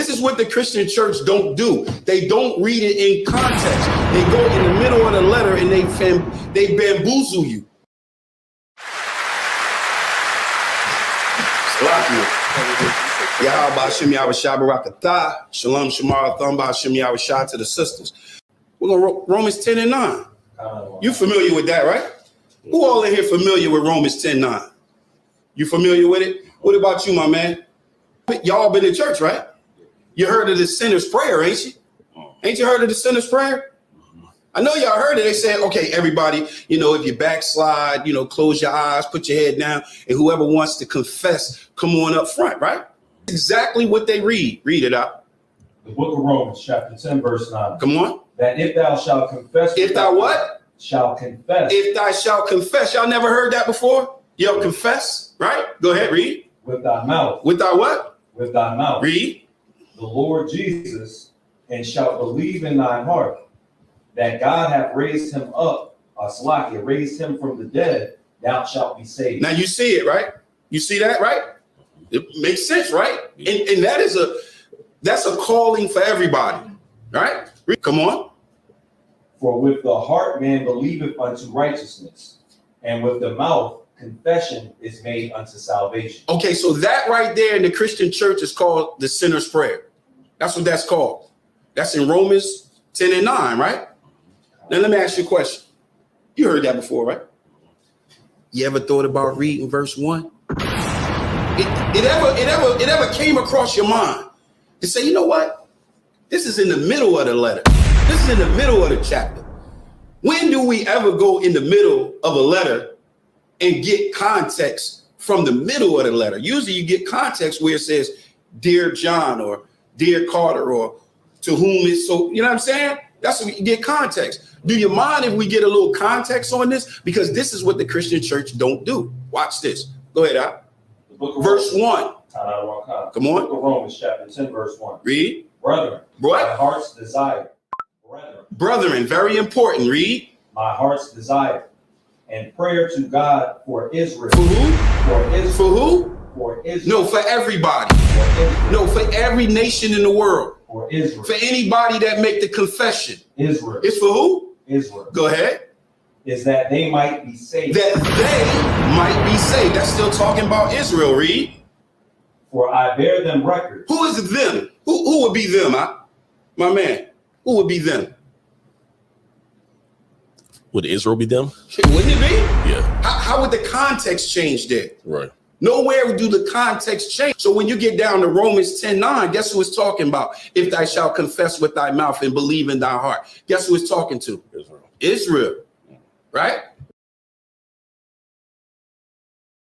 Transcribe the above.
This is what the Christian church don't do. They don't read it in context. They go in the middle of the letter and they bamboozle you. Yahweh Shem Yahweh Shabbarakatah. Shalom Shamar Thumba Shem Yahweh Shah to the sisters. We're going to Romans 10 and 9. You familiar with that, right? Who all in here familiar with Romans 10:9? You familiar with it? What about you, my man? Y'all been in church, right? You heard of the sinner's prayer, ain't you? Ain't you heard of the sinner's prayer? I know y'all heard it. They said, okay, everybody, if you backslide, close your eyes, put your head down, and whoever wants to confess, come on up front, right? Exactly what they read. Read it out. The book of Romans, chapter 10, verse 9. Come on. That if thou shalt confess. If thou what? Shall confess. If thou shalt confess. Y'all never heard that before? Y'all confess, right? Go ahead, read. With thy mouth. With thy what? With thy mouth. Read. The Lord Jesus, and shalt believe in thine heart that God hath raised him up, Isupk, raised him from the dead, thou shalt be saved. Now you see it, right? You see that, right? It makes sense, right? And that's a calling for everybody, right? Come on. For with the heart man believeth unto righteousness, and with the mouth confession is made unto salvation. Okay, so that right there in the Christian church is called the sinner's prayer. That's what that's called. That's in Romans 10 and 9, right? Now let me ask you a question. You heard that before, right? You ever thought about reading verse 1? It ever came across your mind to say, you know what? This is in the middle of the letter. This is in the middle of the chapter. When do we ever go in the middle of a letter and get context from the middle of the letter? Usually you get context where it says, Dear John, or Dear Carter, or to whom it's so, you know what I'm saying? That's what you get context. Do you mind if we get a little context on this? Because this is what the Christian church don't do. Watch this. Go ahead, Al. Verse 1. Come on. The book of Romans, chapter 10, verse 1. Read. Brethren, what? My heart's desire. Brethren, very important. Read. My heart's desire and prayer to God for Israel. For who? For Israel. For who? For Israel. No, for everybody. No, for every nation in the world. For Israel. For anybody that make the confession. Israel. It's for who? Israel. Go ahead. Is that they might be saved. That they might be saved. That's still talking about Israel. Read. For I bear them record. Who is them? Who would be them, huh? My man? Who would be them? Would Israel be them? Wouldn't it be? Yeah. How would the context change there? Right. Nowhere do the context change. So when you get down to Romans 10:9, guess who it's talking about? If thou shalt confess with thy mouth and believe in thy heart. Guess who it's talking to? Israel. Israel. Right?